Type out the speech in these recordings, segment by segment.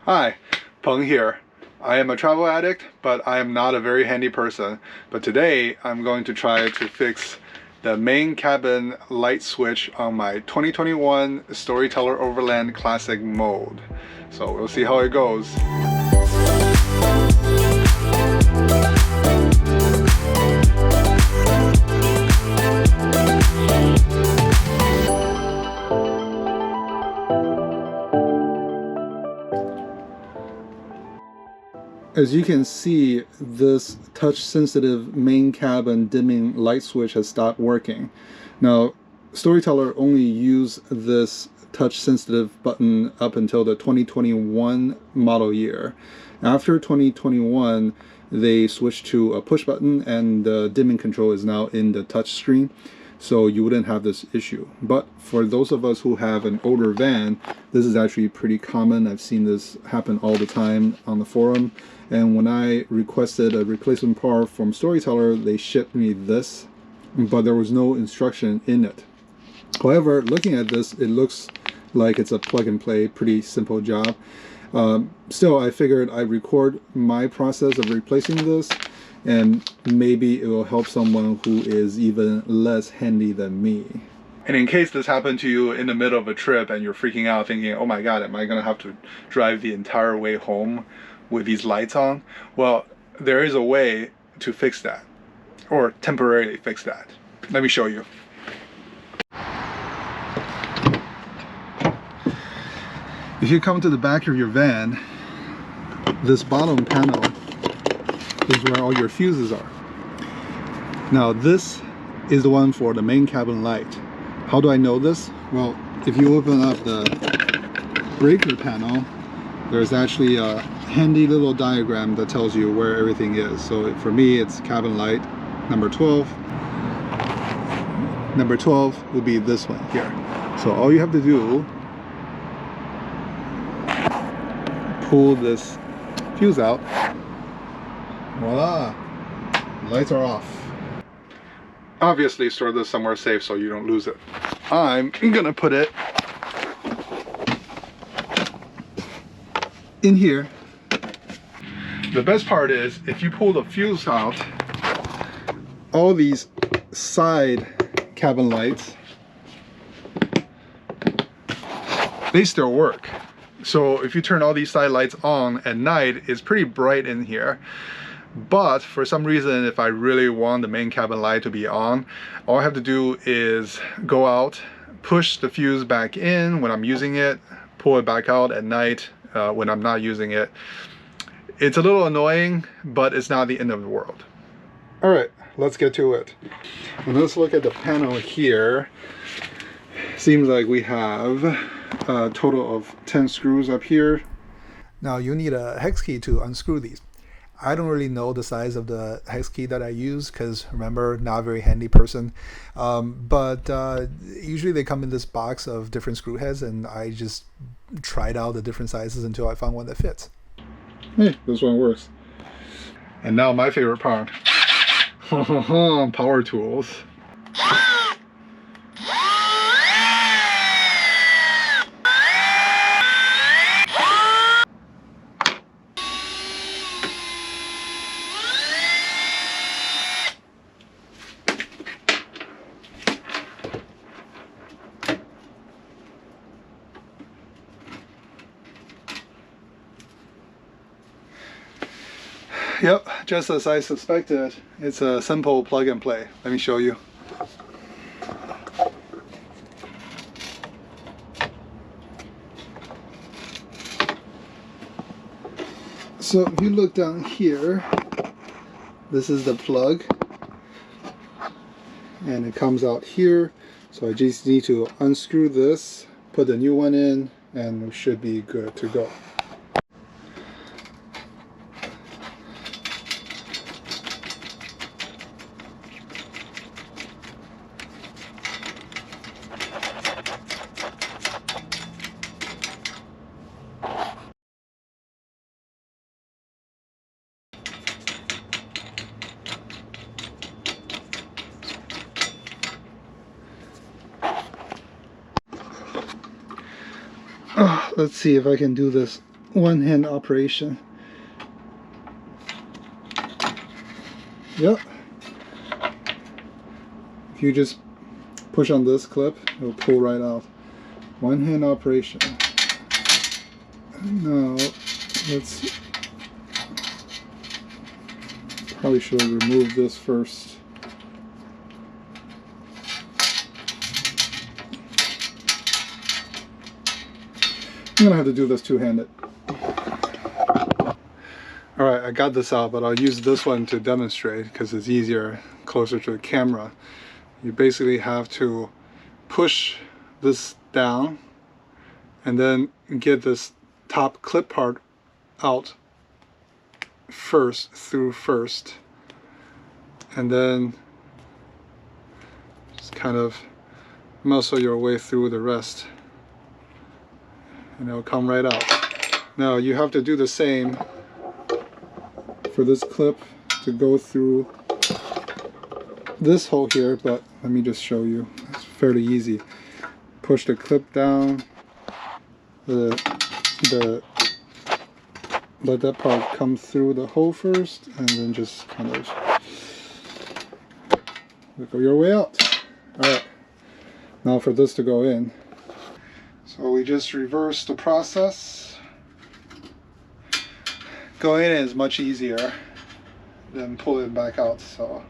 Hi, Peng here. I am a travel addict, but I am not a very handy person. But today I'm going to try to fix the main cabin light switch on my 2021 Storyteller Overland Classic mode. So we'll see how it goes. As you can see, this touch-sensitive main cabin dimming light switch has stopped working. Now, Storyteller only used this touch-sensitive button up until the 2021 model year. After 2021, they switched to a push button, and the dimming control is now in the touch screen, so you wouldn't have this issue. But for those of us who have an older van, this is actually pretty common. I've seen this happen all the time on the forum. And when I requested a replacement part from Storyteller, they shipped me this, but there was no instruction in it. However, looking at this, it looks like it's a plug and play, pretty simple job. Still, I figured I'd record my process of replacing this, and maybe it will help someone who is even less handy than me. And in case this happened to you in the middle of a trip and you're freaking out thinking, oh my god, am I gonna have to drive the entire way home with these lights on? Well, there is a way to fix that, or temporarily fix that. Let me show you. If you come to the back of your van, this bottom panel is where all your fuses are. Now this is the one for the main cabin light. How do I know this? Well, if you open up the breaker panel, there's actually a handy little diagram that tells you where everything is. So for me, it's cabin light number 12. Number 12 would be this one here. So all you have to do, pull this fuse out. Voila, lights are off. Obviously store this somewhere safe so you don't lose it. I'm gonna put it in here. The best part is, if you pull the fuse out, all these side cabin lights, they still work. So if you turn all these side lights on at night, it's pretty bright in here. But for some reason, if I really want the main cabin light to be on, all I have to do is go out, push the fuse back in when I'm using it, pull it back out at night when I'm not using it. It's a little annoying, but it's not the end of the world. All right, let's get to it. And let's look at the panel here. Seems like we have a total of 10 screws up here. Now you need a hex key to unscrew these. I don't really know the size of the hex key that I use because, remember, not a very handy person. But usually they come in this box of different screw heads, and I just tried out the different sizes until I found one that fits. Hey, this one works. And now my favorite part. Power tools. Yep, just as I suspected, it's a simple plug and play. Let me show you. So if you look down here, this is the plug, and it comes out here. So I just need to unscrew this, put the new one in, and we should be good to go. Let's see if I can do this one-hand operation. Yep. If you just push on this clip, it'll pull right out. One-hand operation. Now, let's... Probably should have removed this first. I'm gonna have to do this two-handed. Alright, I got this out, but I'll use this one to demonstrate because it's easier, closer to the camera. You basically have to push this down and then get this top clip part out first, and then just kind of muscle your way through the rest, and it'll come right out. Now you have to do the same for this clip to go through this hole here, but let me just show you. It's fairly easy. Push the clip down, let that part come through the hole first, and then just kind of wiggle your way out. Alright, now for this to go in. So we just reverse the process. Going in is much easier than pulling it back out. So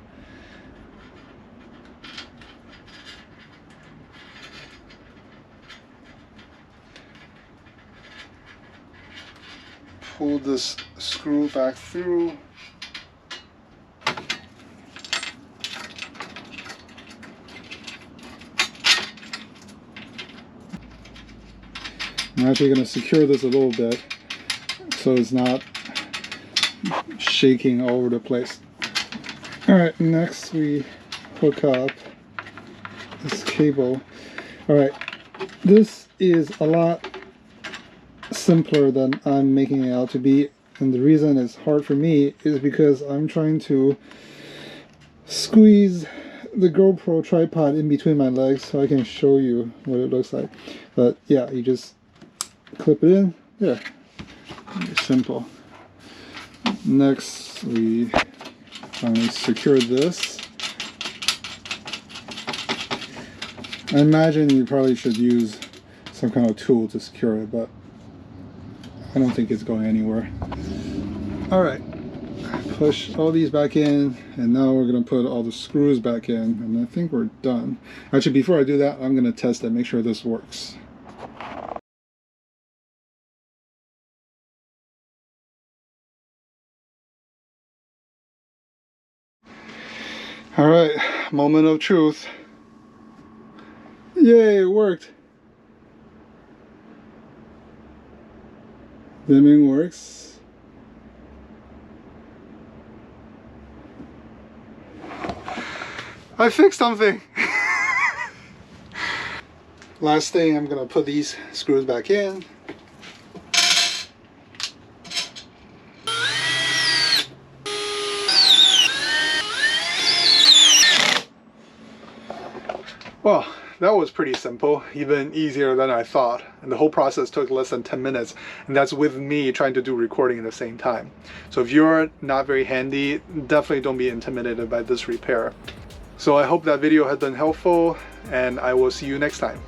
pull this screw back through. I'm actually going to secure this a little bit so it's not shaking all over the place. Alright, next we hook up this cable. Alright, this is a lot simpler than I'm making it out to be, and the reason it's hard for me is because I'm trying to squeeze the GoPro tripod in between my legs so I can show you what it looks like. But yeah, you just clip it in there. Simple. Next we finally secure this. I imagine you probably should use some kind of tool to secure it, but I don't think it's going anywhere. Alright, push all these back in, and now we're going to put all the screws back in, and I think we're done. Actually, before I do that, I'm going to test it, make sure this works. Alright, moment of truth. Yay, it worked! Dimming works. I fixed something! Last thing, I'm gonna put these screws back in. Well, that was pretty simple, even easier than I thought, and the whole process took less than 10 minutes, and that's with me trying to do recording at the same time. So if you're not very handy, definitely don't be intimidated by this repair. So I hope that video has been helpful, and I will see you next time.